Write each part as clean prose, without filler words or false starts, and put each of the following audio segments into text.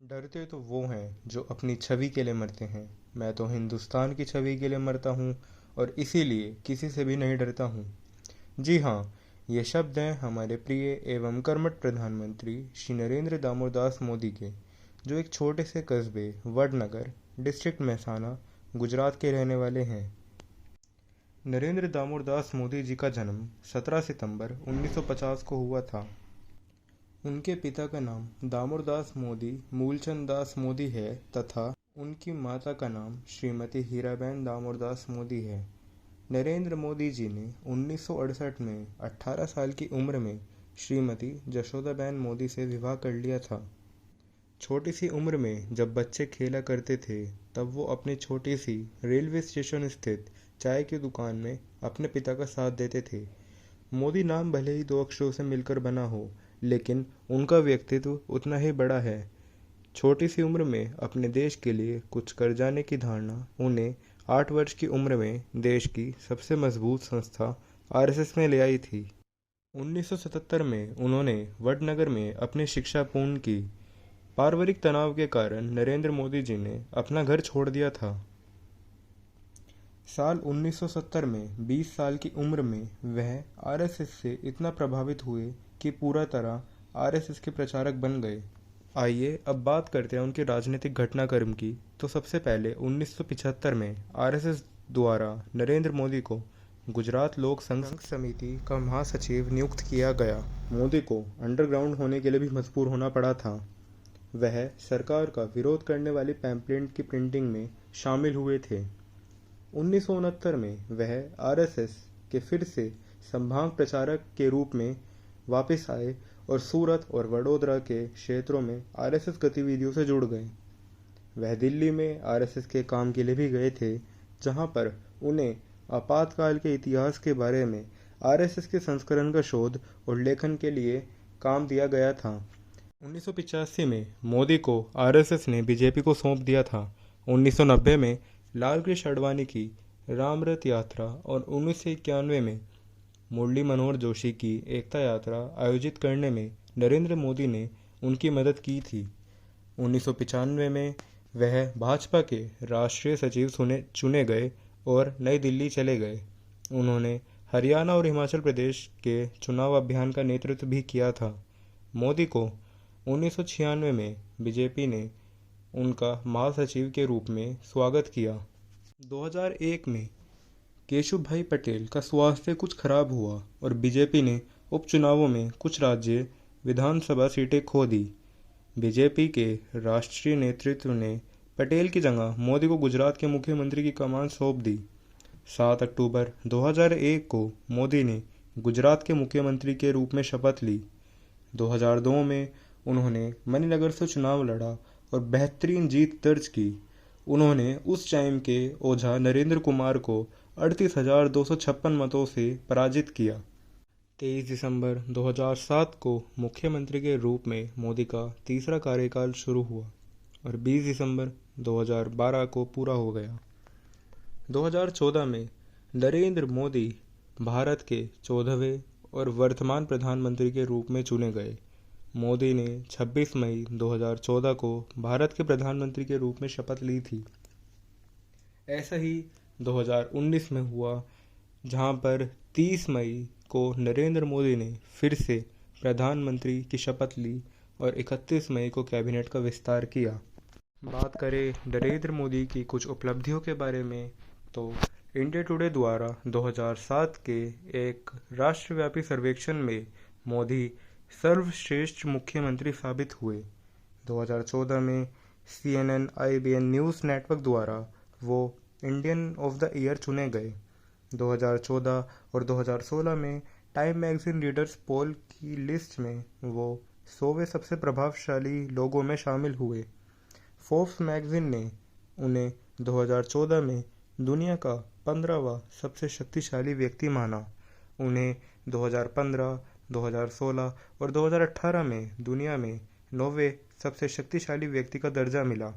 डरते तो वो हैं जो अपनी छवि के लिए मरते हैं। मैं तो हिंदुस्तान की छवि के लिए मरता हूँ और इसीलिए किसी से भी नहीं डरता हूँ। जी हाँ, ये शब्द हैं हमारे प्रिय एवं कर्मठ प्रधानमंत्री श्री नरेंद्र दामोदर दास मोदी के, जो एक छोटे से कस्बे वडनगर, डिस्ट्रिक्ट मेहसाना, गुजरात के रहने वाले हैं। नरेंद्र दामोदर दास मोदी जी का जन्म 17 सितंबर 1950 को हुआ था। उनके पिता का नाम दामोदर दास मोदी मूलचंद दास मोदी है तथा उनकी माता का नाम श्रीमती हीराबेन दामोदर दास मोदी है। नरेंद्र मोदी जी ने 1968 में 18 साल की उम्र में श्रीमती जशोदाबेन मोदी से विवाह कर लिया था। छोटी सी उम्र में जब बच्चे खेला करते थे, तब वो अपनी छोटी सी रेलवे स्टेशन स्थित चाय की दुकान में अपने पिता का साथ देते थे। मोदी नाम भले ही दो अक्षरों से मिलकर बना हो, लेकिन उनका व्यक्तित्व उतना ही बड़ा है। छोटी सी उम्र में अपने देश के लिए कुछ कर जाने की धारणा उन्हें 8 वर्ष की उम्र में देश की सबसे मजबूत संस्था आरएसएस में ले आई थी। 1977 में उन्होंने वडनगर में अपनी शिक्षा पूर्ण की। पारिवारिक तनाव के कारण नरेंद्र मोदी जी ने अपना घर छोड़ दिया था। साल 1970 में 20 साल की उम्र में वह आरएसएस से इतना प्रभावित हुए कि पूरा तरह आरएसएस के प्रचारक बन गए। आइए अब बात करते हैं उनके राजनीतिक घटनाक्रम की। तो सबसे पहले 1975 में आरएसएस द्वारा नरेंद्र मोदी को गुजरात लोक संघ समिति का महासचिव नियुक्त किया गया। मोदी को अंडरग्राउंड होने के लिए भी मजबूर होना पड़ा था। वह सरकार का विरोध करने वाली पैम्पलेट की प्रिंटिंग में शामिल हुए थे। 1969 में वह आरएसएस के फिर से संभाग प्रचारक के रूप में वापस आए और सूरत और वडोदरा के क्षेत्रों में आरएसएस गतिविधियों से जुड़ गए। वह दिल्ली में आरएसएस के काम के लिए भी गए थे, जहां पर उन्हें आपातकाल के इतिहास के बारे में आरएसएस के संस्करण का शोध और लेखन के लिए काम दिया गया था। 1985 में मोदी को आरएसएस ने बीजेपी को सौंप दिया था। 1990 में लाल कृष्ण आडवाणी की रामरथ यात्रा और 1991 में मुरली मनोहर जोशी की एकता यात्रा आयोजित करने में नरेंद्र मोदी ने उनकी मदद की थी। 1995 में वह भाजपा के राष्ट्रीय सचिव चुने गए और नई दिल्ली चले गए। उन्होंने हरियाणा और हिमाचल प्रदेश के चुनाव अभियान का नेतृत्व भी किया था। मोदी को 1996 में बीजेपी ने उनका महासचिव के रूप में स्वागत किया। 2001 में केशव भाई पटेल का स्वास्थ्य कुछ खराब हुआ और बीजेपी ने उपचुनावों में कुछ राज्य विधानसभा सीटें खो दी। बीजेपी के राष्ट्रीय नेतृत्व ने पटेल की जगह मोदी को गुजरात के मुख्यमंत्री की कमान सौंप दी। 7 अक्टूबर 2001 को मोदी ने गुजरात के मुख्यमंत्री के रूप में शपथ ली। 2002 में उन्होंने मणिनगर से चुनाव लड़ा और बेहतरीन जीत दर्ज की। उन्होंने उस टाइम के ओझा नरेंद्र कुमार को 38,256 मतों से पराजित किया। 23 दिसंबर 2007 को मुख्यमंत्री के रूप में मोदी का तीसरा कार्यकाल शुरू हुआ और 20 दिसंबर 2012 को पूरा हो गया। 2014 में नरेंद्र मोदी भारत के 14वें और वर्तमान प्रधानमंत्री के रूप में चुने गए। मोदी ने 26 मई 2014 को भारत के प्रधानमंत्री के रूप में शपथ ली थी। ऐसा ही 2019 में हुआ, जहां पर 30 मई को नरेंद्र मोदी ने फिर से प्रधानमंत्री की शपथ ली और 31 मई को कैबिनेट का विस्तार किया। बात करें नरेंद्र मोदी की कुछ उपलब्धियों के बारे में, तो इंडिया टुडे द्वारा 2007 के एक राष्ट्रव्यापी सर्वेक्षण में मोदी सर्वश्रेष्ठ मुख्यमंत्री साबित हुए। 2014 में CNN IBN न्यूज़ नेटवर्क द्वारा वो इंडियन ऑफ द ईयर चुने गए। 2014 और 2016 में टाइम मैगजीन रीडर्स पोल की लिस्ट में वो 100वें सबसे प्रभावशाली लोगों में शामिल हुए। फोर्ब्स मैगजीन ने उन्हें 2014 में दुनिया का 15वां सबसे शक्तिशाली व्यक्ति माना। उन्हें 2015, 2016 और 2018 में दुनिया में 9वें सबसे शक्तिशाली व्यक्ति का दर्जा मिला।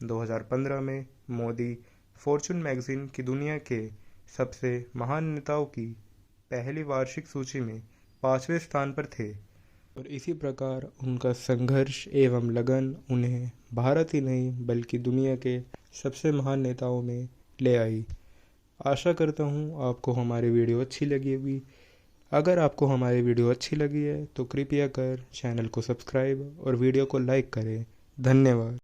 2015 में मोदी फॉर्च्यून मैगजीन की दुनिया के सबसे महान नेताओं की पहली वार्षिक सूची में 5वें स्थान पर थे। और इसी प्रकार उनका संघर्ष एवं लगन उन्हें भारत ही नहीं बल्कि दुनिया के सबसे महान नेताओं में ले आई। आशा करता हूँ आपको हमारी वीडियो अच्छी लगी होगी। अगर आपको हमारी वीडियो अच्छी लगी है तो कृपया कर चैनल को सब्सक्राइब और वीडियो को लाइक करें। धन्यवाद।